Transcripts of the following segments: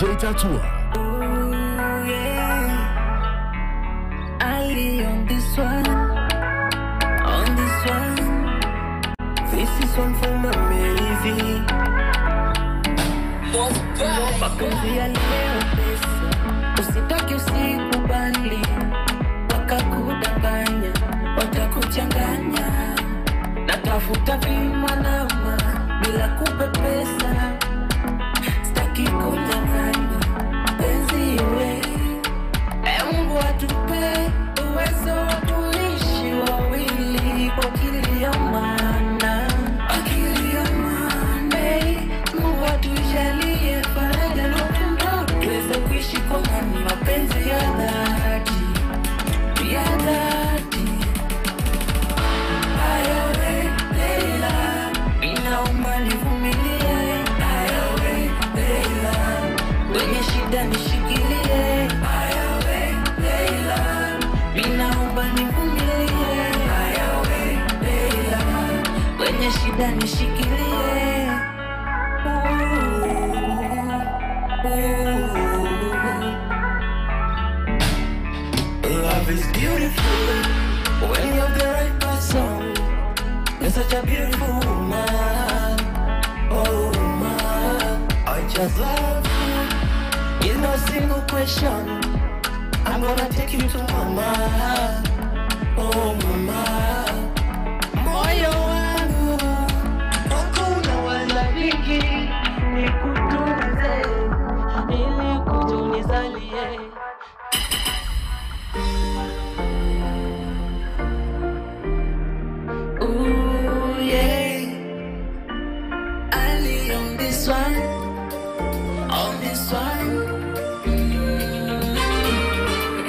DJ Tatua. Ooh, yeah. Ali on this one. This is one for my baby. Mapenzi ya leo pesa, usitaki usikubali. Wakakudanganya, watakuchanganya. Natafuta vimalama bila kupepesa. Sitaki kunyang'anya penzi iwe. Mungu atupe uwezo wa kuishi wawili kwa akili ya maana. Akili ya maana. Mungu atujalie faraja na upendo, tuweze kuishi kwa amani, mapenzi ya dhati. Ya dhati. Ayawe Leila, ninaomba nivumilie. Ayawe Leila, kwenye shida nishikilie. Ayawe Leila, ninaomba nivumilie. Ayawe Leila, kwenye shida nishikilie. Love is beautiful when you're the right person. You're such a beautiful woman. Oh man, I just love you. It's no single question. I'm gonna take you to mama. Oh mama, moyo wangu hakuna wala vingi. Nikutunze ili kujunizalie. Ooh yeah, Ali on this one, on this one.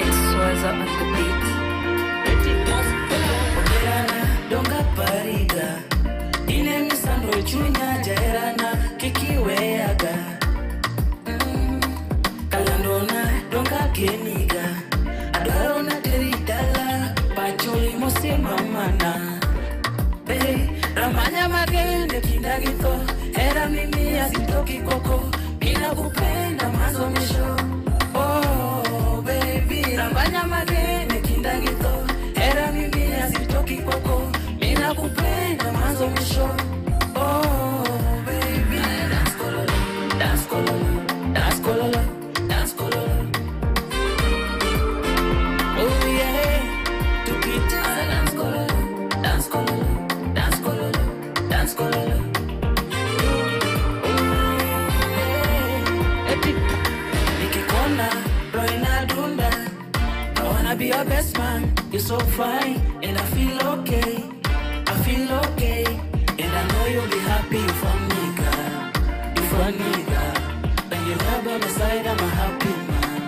It's Swaza on the beat. Ogerana, donga pariga. Ine misando chunya jaerana kikiweaga. Kalandona, donga geniga. Adorona teridala, pacholi mosema mana. Ramanya magende kindagito, era mimi asitoki koko, bila kupenda mwanzo mwisho. Oh baby, ramanya magende kindagito, era mimi asitoki koko, bila kupenda mwanzo mwisho. Oh baby, dance kololo, dance kololo, dance kololo, dance kololo. Oh yeah, tukitana dance kololo, dance kololo. Dance kololo. Nikikona, roho inadunda. I wanna be your best man. You're so fine, and I feel okay. I feel okay, and I know you'll be happy for me, girl. You for me, girl. When you're here by my side, I'm a happy man.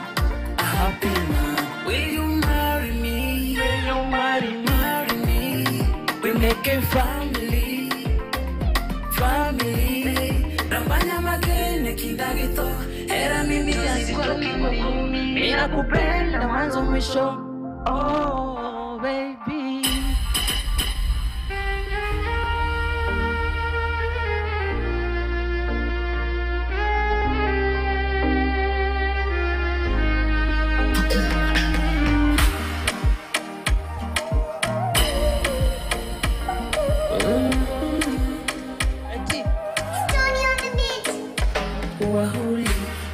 A happy man. Will you marry me? Will you marry me? We make a family. Family, Rambanya magene kindagito, era mimi asitoki koko, mina kupenda mwanzo mwisho. Oh baby. Wahuli,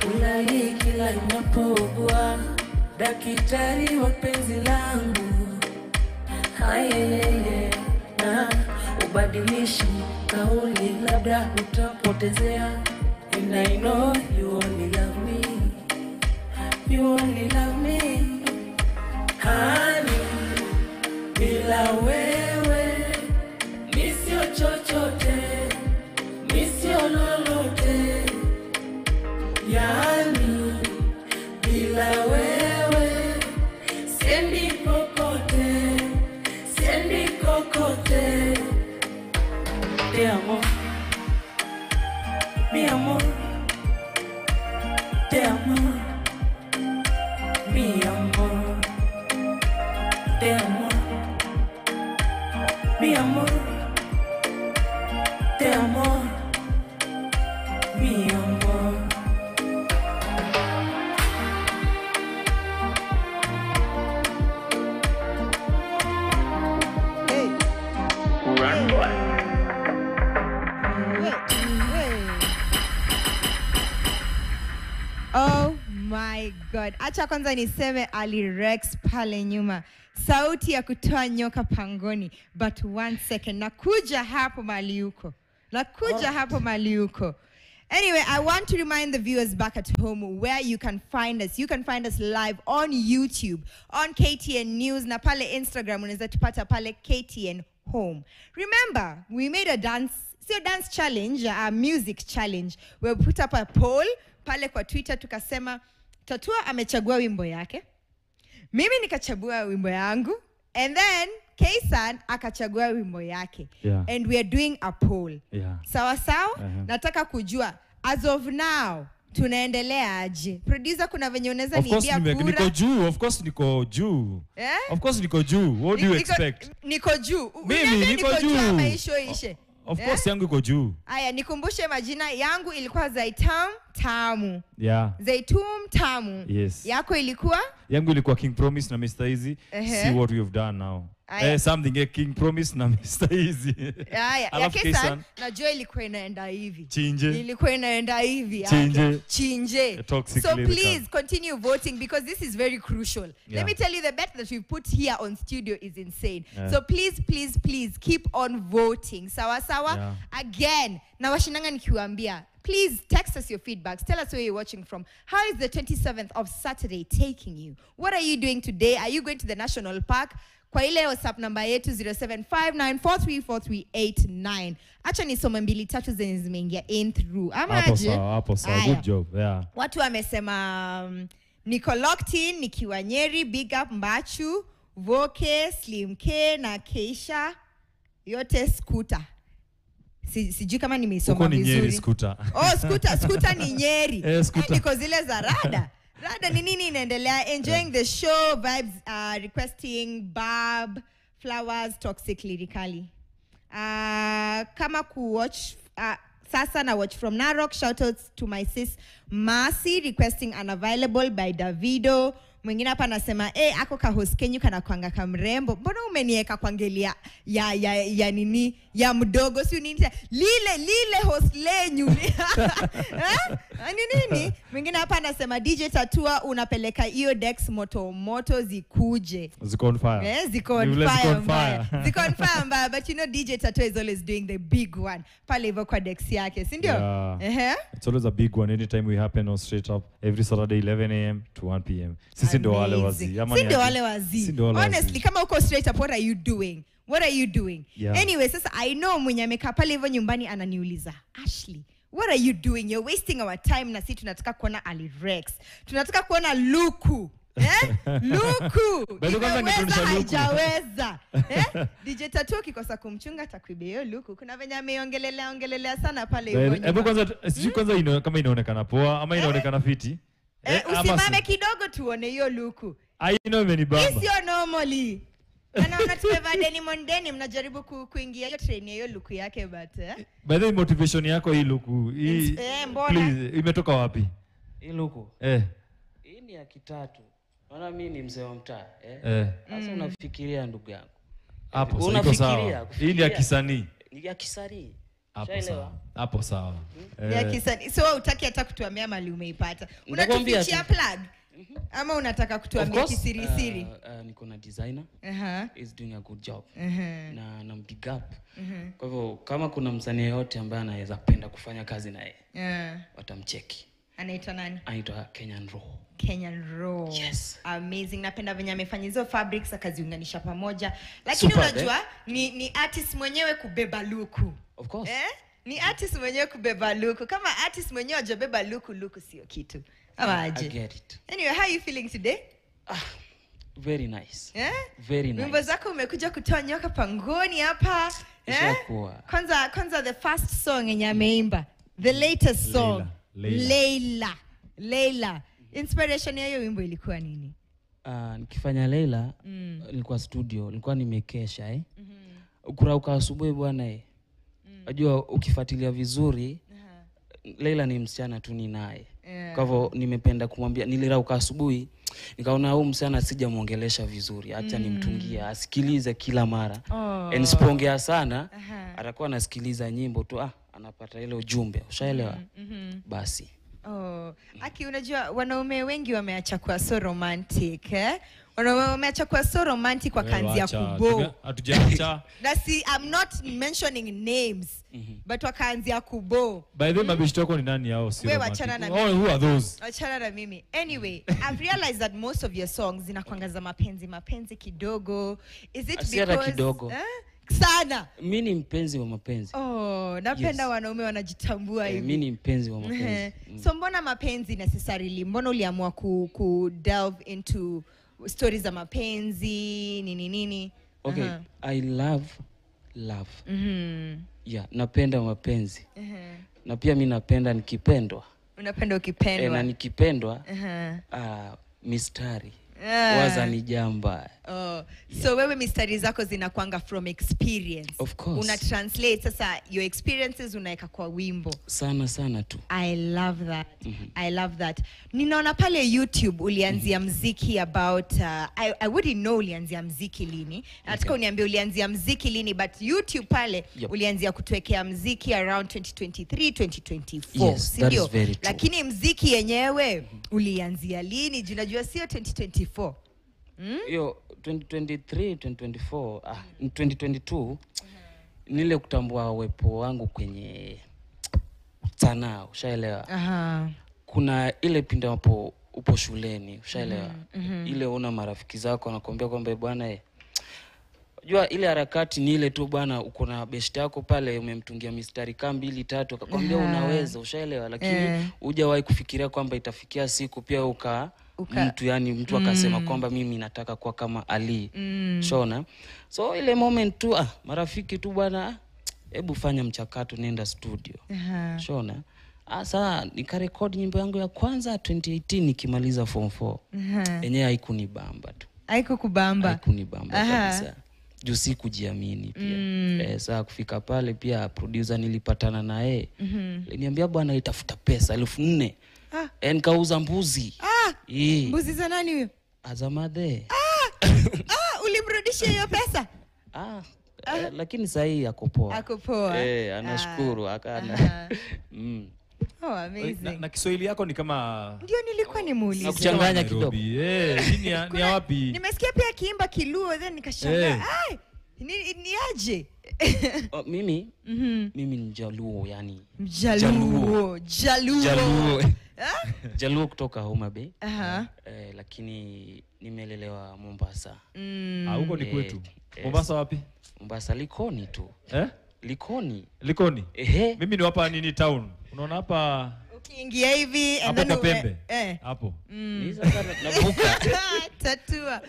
ulai kila inapogua, daktari wa penzi langu. Hayeyeye, na ubadilishi kauli, labda utapotezea. And I know you only love me. You only love me. Honey, bila wewe nisio chochote, nisio lolote. Yani bila wewe siendi popote, siendi kokote. Te amo, mi amor. Te amo, mi amor. Te amo, mi amor. Te amo, mi amor. God. Acha kwanza niseme Ali Rex pale nyuma. Sauti ya kutoa nyoka pangoni. But one second. Nakuja hapo mali uko. Anyway, I want to remind the viewers back at home where you can find us. You can find us live on YouTube, on KTN News, na pale Instagram, unaweza tupata pale KTN Home. Remember, we made a dance challenge, a music challenge. We put up a poll pale kwa Twitter tukasema Tatua amechagua wimbo yake. Mimi nikachagua wimbo yangu, and then Kaysan akachagua wimbo yake. Yeah. And we are doing a poll. Yeah. Sawa? Nataka kujua as of now tunaendelea aje? Producer, kuna venye unaweza niambia kura? Niko juu, of course niko juu. Of course niko juu. What do you expect? Niko juu. Mimi niko juu. Ama ishe. Of course yangu iko juu. Aya, nikumbushe majina yangu ilikuwa Zaitam Tamu. Yeah. Zaitum Tamu. Yes. Yako ilikuwa? Yangu ilikuwa King Promise na Mr. Easy. See what we have done now. Something King Promise na Mr. Easy. Ya Kaysan najua ilikuwa inaenda hivi. Chinje. Ilikuwa inaenda hivi. Chinje. So please continue voting because this is very crucial. Let me tell you, the bet that we put here on studio is insane. So please keep on voting. Sawa. Again, na washinanga nikiwaambia, please text us your feedbacks. Tell us where you're watching from. How is the 27th of Saturday taking you? What are you doing today? Are you going to the National Park? Kwa ile WhatsApp number yetu 0759434389. Acha nisome mbili tatu zenye zimeingia in through. Ama aje? Hapo sawa. Good job. Yeah. Watu wamesema niko locked in, nikiwa Nyeri, big up Mbachu, Voke, Slim K na Keisha. Yote scooter. Sijui kama nimeisoma vizuri. Uko ni Nyeri scooter. Scooter ni Nyeri. Niko zile za rada. Rada ni nini inaendelea? Enjoying the show, vibes, requesting Barb, Flowers, Toxic Lyrically. Kama watch sasa na watch from Narok. Shoutouts to my sis Mercy, requesting Unavailable by Davido. Mwingine hapa anasema ako ka host Kenyu kana kwanga kamrembo. Mbona umenieka kwangelia ya nini ya mdogo si nini lile host lenyu. Nini? Mwingine hapa anasema DJ Tatua unapeleka hiyo Dex moto zikuje. Ziko on fire. Ziko on fire. But you know DJ Tatua is always doing the big one. Pale hivyo kwa Dex yake, si ndio? It's always a big one anytime we happen on Straight Up every Saturday 11 a.m. to 1 p.m. Sindo wale wazi. Honestly, kama uko Straight Up, what are you doing? Yeah. Anyway, sasa I know mwenye amekaa pale hivyo nyumbani ananiuliza, Ashley, what are you doing? You're wasting our time na sisi tunataka kuona Ali Rex. Tunataka kuona Luku. Luku. Hajaweza. DJ Tatua kikosa kumchunga takwibe hiyo Luku. Kuna venye ameongelelea sana pale hivyo. Hebu kwanza kama inaonekana poa ama inaonekana fiti. Usimame kidogo tuone hiyo Luku. Imenibamba. Hii sio normally. Naona tumevaa denim mnajaribu kuingia hiyo train hiyo Luku yake but by the motivation yako hii Luku. Please, imetoka wapi? Hii Luku. Hii ni ya kitatu. Maana mimi ni mzee wa mtaa, Sasa unafikiria ndugu yangu. Hapo unafikiria. Hii ni ya kisanii. Ni ya kisanii. Hapo sawa. Ya kisanii. So utaki hata kutuambia mali umeipata. Unatufichia plug? Ama unataka kutuambia kisiri? Niko na designer. Is doing a good job. Na big up. Kwa hivyo kama kuna msanii yote ambaye anaweza kupenda kufanya kazi na yeye, watamcheki. Anaitwa nani? Anaitwa Kenyan Raw. Yes. Amazing. Napenda venye amefanya hizo fabrics akaziunganisha pamoja. Lakini super, unajua ni artist mwenyewe kubeba Luku. Of course. Ni artist mwenyewe kubeba Luku. Kama artist mwenyewe hajabeba Luku sio kitu. Ama aje? I get it. Anyway, how are you feeling today? Very nice. Very nice. Wimbo zako umekuja kutoa nyoka pangoni hapa. Kwanza the first song yenye ameimba. The latest song. Leila. Inspiration ya hiyo wimbo ilikuwa nini? Nikifanya Leila, nilikuwa studio, nilikuwa nimekesha Ukurauka asubuhi bwana Unajua ukifuatilia vizuri, Leila ni msichana tu ni naye. Kwa hivyo nimependa kumwambia, nilirauka asubuhi, nikaona huyu msichana sijamuongelesha vizuri, acha nimtungie asikilize kila mara. Nisipoongea sana, atakuwa anasikiliza nyimbo tu anapata ile ujumbe. Ushaelewa? Basi Oh, Aki, unajua wanaume wengi wameacha kuwa so romantic, eh? Wanaume wameacha kuwa so romantic wakaanzia kubo. Hatujaacha. I'm not mentioning names, but wakaanzia kubo. By the way, mabishto yako ni nani hao? Si Wewe romantic. wachana na Oh, who are those? Wachana na mimi. Anyway, I've realized that most of your songs zinakuanga za mapenzi kidogo. Is it Asiana because kidogo. Sana. Mimi ni mpenzi wa mapenzi. Oh, napenda wanaume wanajitambua hivi. Mimi ni mpenzi wa mapenzi. So mbona mapenzi necessarily? Mbona uliamua ku delve into stories za mapenzi nini? Okay, I love. Yeah, napenda mapenzi. Na pia mimi napenda nikipendwa. Unapenda ukipendwa. Na nikipendwa mistari. Waza ni jamba. So wewe mistari zako zinakuanga from experience. Of course. Una translate sasa your experiences unaeka kwa wimbo. Sana tu. I love that. I love that. Ninaona pale YouTube ulianzia mziki about I wouldn't know ulianzia mziki lini. Nataka uniambie ulianzia mziki lini, but YouTube pale ulianzia kutuwekea mziki around 2023 2024. Yes, that is very true. Lakini mziki yenyewe ulianzia lini? Unajua sio 2024. Yo 2023 2024 2022 nile kutambua uwepo wangu kwenye sanaa, ushaelewa. Kuna ile pinda hapo upo shuleni, ushaelewa. Ile una marafiki zako wanakuambia kwamba bwana unajua ile harakati ni ile tu bwana, uko na best yako pale umemtungia mistari kama 2 3 akakwambia unaweza, ushaelewa, lakini hujawahi kufikiria kwamba itafikia siku pia mtu akasema kwamba mimi nataka kuwa kama Ali. Shona. So ile moment tu marafiki tu bwana, hebu fanya mchakato, nenda studio. Shona. Sasa nikarekodi nyimbo yangu ya kwanza 2018 nikimaliza form 4. Yenyewe haikunibamba tu. Haikunibamba kabisa. Juu si kujiamini pia. Sasa kufika pale pia producer nilipatana na yeye. Aliniambia bwana itafuta pesa 1400. Nikauza mbuzi. Mbuzi za nani huyo? Azamadhe. Ulimrudishia hiyo pesa? Lakini sasa hii ako poa. Anashukuru akana. Oh, amazing. Na Kiswahili yako ni kama ndio nilikuwa nimuuliza. Nakuchanganya kidogo. Ni wapi? Nimesikia pia akiimba Kiluo then nikashangaa. Ni aje? Mimi ni Mjaluo yani. Jaluo. Jaluo kutoka Homa Bay. Lakini nimelelewa Mombasa. Huko ni kwetu. Mombasa wapi? Mombasa Likoni tu. Likoni. Mimi ni hapa nini town. Unaona hapa ukiingia hivi hapo Pembe. Hapo. Ni sasa navuka. Tatua.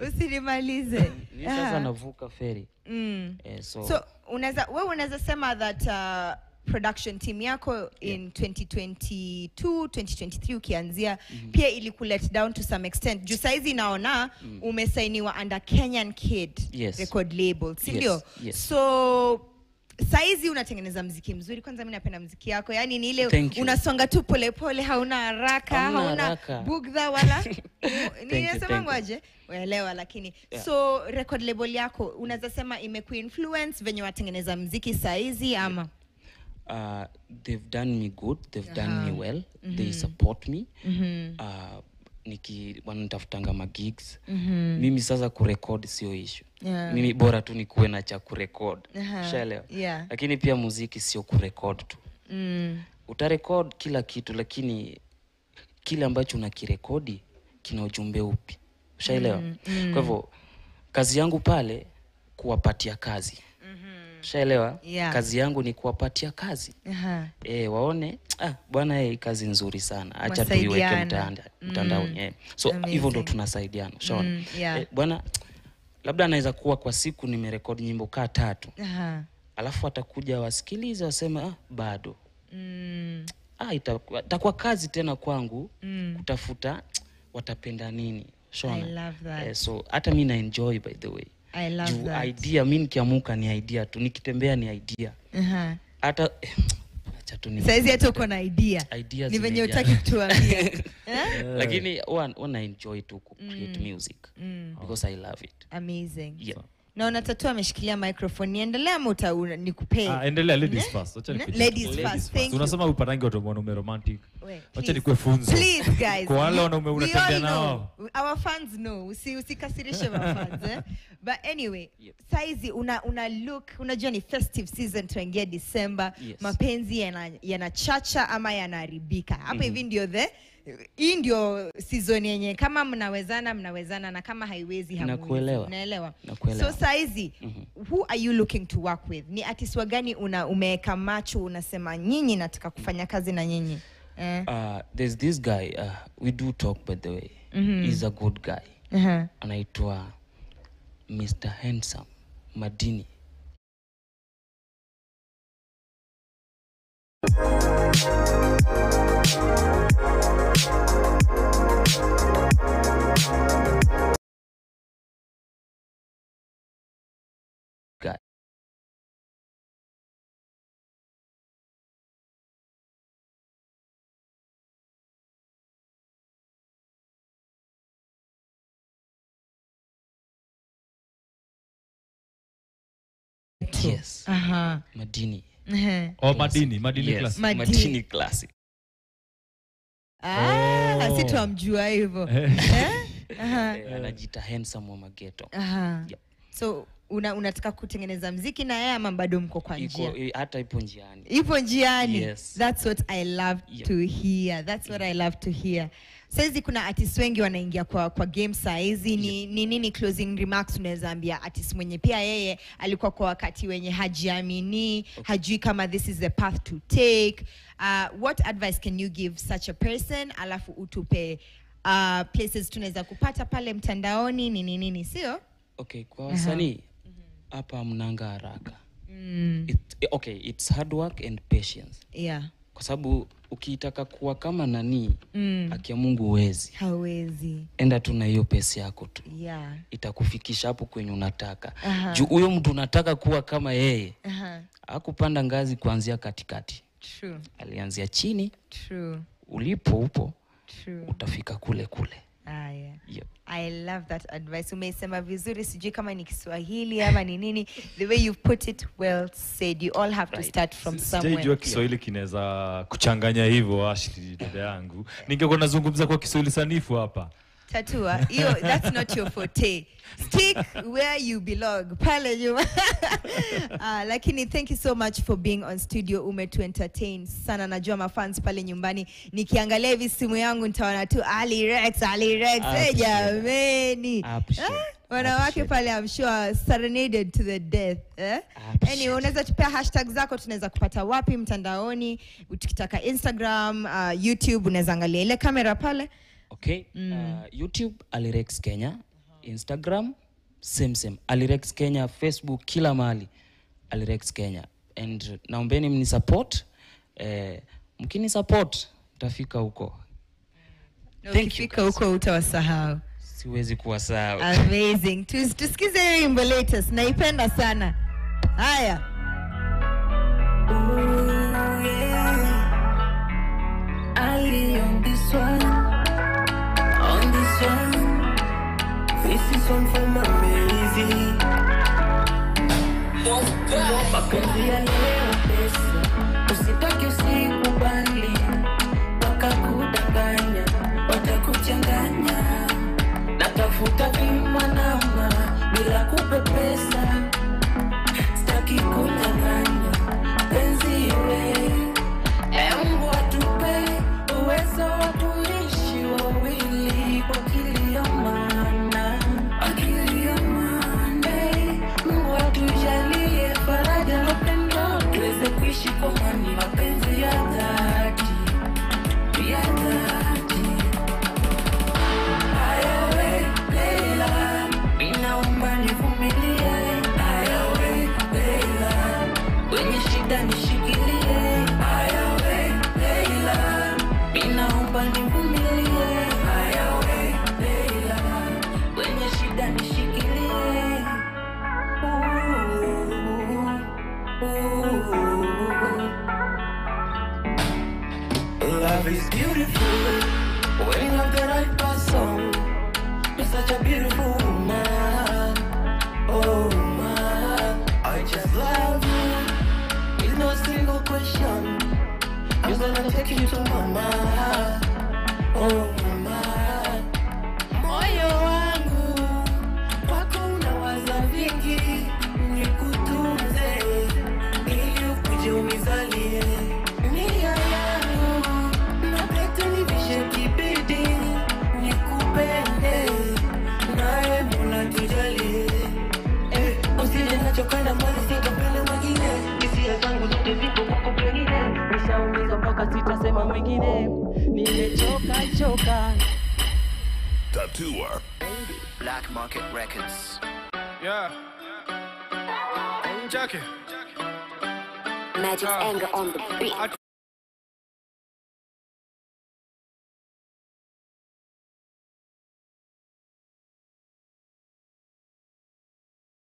Usinimalize. Ni sasa navuka ferry. So unaweza sema that production team yako in 2022 2023 ukianzia pia ili let down to some extent. Juu saizi naona umesainiwa under Kenyan Kid record label, si ndio? So saizi unatengeneza muziki mzuri. Kwanza mimi napenda muziki yako. Yaani ni ile unasonga tu pole pole, hauna haraka, hauna bugdha wala ninasema ngoje? Uelewa lakini. So record label yako unaweza sema imekuinfluence venye watengeneza muziki saizi ama? They've done me good, they've done me well. They support me. Wanatafutanga ma gigs. Mimi sasa kurecord sio issue. Mimi bora tu nikuwe na cha kurecord. Ushaelewa? Lakini pia muziki sio kurecord tu. Utarecord kila kitu lakini kile ambacho unakirekodi kina ujumbe upi? Ushaelewa? Kwa hivyo kazi yangu pale kuwapatia kazi. Ushaelewa? Kazi yangu ni kuwapatia kazi. Waone bwana hii kazi nzuri sana. Acha tuiweke mtandaoni. So hivyo ndo tunasaidiana. Ushaona? Bwana labda anaweza kuwa kwa siku nimerekodi nyimbo 3. Alafu atakuja wasikilize wasema bado. Itakuwa kazi tena kwangu kutafuta watapenda nini. Ushaona? I love that. So hata mimi na enjoy by the way. I love that. Idea mimi nikiamuka ni idea tu, nikitembea ni idea. Hata acha tu ni saizi hata uko na idea. Ni venye utaki kutuambia. Lakini wana enjoy tu ku create music because I love it. Amazing. Naona Tatu ameshikilia microphone. Niendelea ama nikupe? Endelea, ladies first. Acha Ladies first. Thank you. Unasema upatangi watu wanaume romantic. Wait, Acha nikuwe funzo. Please guys. Kwa wale wanaume unatembea nao. Our fans know. Usikasirishe our fans, eh? But anyway, saizi una look, unajua ni festive season tuingia December. Yes. Mapenzi yanachacha ama yanaharibika. Hapa hivi ndio hii ndio season yenye kama mnawezana na kama haiwezi hamwezi. Unaelewa? So saizi who are you looking to work with? Ni artist wa gani umeweka macho unasema nyinyi nataka kufanya kazi na nyinyi? There's this guy we do talk by the way. He's a good guy. Anaitwa Mr. Handsome Madini. Yes. Madini. Madini yes. class. Madini classic. Si tuamjua hivyo. Anajiita Handsome wa Mageto. Yep. So unataka kutengeneza muziki na yeye ama bado mko kwa njia? Hata ipo njiani. Ipo njiani. Yes. That's what I love to hear. That's what I love to hear. Saizi kuna artists wengi wanaingia kwa game saizi ni nini closing remarks unaweza ambia artist mwenye pia yeye alikuwa kwa wakati wenye hajiamini, hajui kama this is the path to take. What advice can you give such a person? Alafu utupe places tunaweza kupata pale mtandaoni nini sio? Okay, kwa wasanii hapa mnanga haraka. It's hard work and patience. Yeah. Kwa sababu ukitaka kuwa kama nani, akia Mungu huwezi. Hawezi. Enda tu na hiyo pesa yako tu. Yeah. Itakufikisha hapo kwenye unataka. Juu huyo mtu unataka kuwa kama yeye. Hakupanda ngazi kuanzia katikati. True. Alianzia chini. True. Upo. True. Utafika kule. Yeah. Yep. I love that advice. Umeisema vizuri, sijui kama ni Kiswahili ama ni nini. The way you put it, well said. You all have to start from somewhere. Sijui Kiswahili kinaweza kuchanganya hivyo Ashley dada yangu. Ningekuwa nazungumza kwa Kiswahili sanifu hapa. Tatua, that's not your forte. Stick where you belong. Pale nyuma. Lakini thank you so much for being on studio. Umetu entertain sana. Najua mafans pale nyumbani. Nikiangalia hivi simu yangu nitaona tu Ali Rex. Jameni. Wanawake pale I'm sure serenaded to the death. Anyway, unaweza tupea hashtag zako, tunaweza kupata wapi mtandaoni? Tukitaka Instagram, YouTube, unaweza angalia ile kamera pale. Okay, YouTube Alirex Kenya, Instagram same Alirex Kenya, Facebook kila mahali Alirex Kenya. And naombeni mni support, mkini support tafika huko. Ukifika huko utawasahau. Siwezi kuwasahau. Amazing. Tusikize wimbo latest, naipenda sana. Haya. Ali on this one. This is one for my baby. Mapenzi ya leo pesa, usitaki usikubali. Wakakudanganya, watakuchanganya. Natafuta vimanama bila kupepesa. Sitaki kunyang'anya penzi iwe. Mungu atupe uwezo wa kuishi wawili kwa akili ya maana. Mungu atujalie faraja na upendo, tuweze kuishi kwa amani, mapenzi ya dhati. Ayawe Leila, ninaomba nivumilie. Ayawe Leila, kwenye shida nishikilie. Ayawe Leila, ninaomba nivumilie. Ayawe Leila, kwenye shida nishikilie. Love is beautiful when you have the right person. You're such a beautiful woman. Oh. take you to mama. Oh mama, moyo wangu kwako unawaza vingi, nikutunze ili ukuje unizalie. Nia yangu napete nivishe kibidi, nikupende nawe Mola tujalie. Usije nachokanda mali sikapenda mwingine, hisia zangu zote ziko kwako pengine, nishaumizwa mpaka sitasema mwingine, nimechoka. Tatua Black Market Records. Yeah. Jackie. Magic's anger on the beat.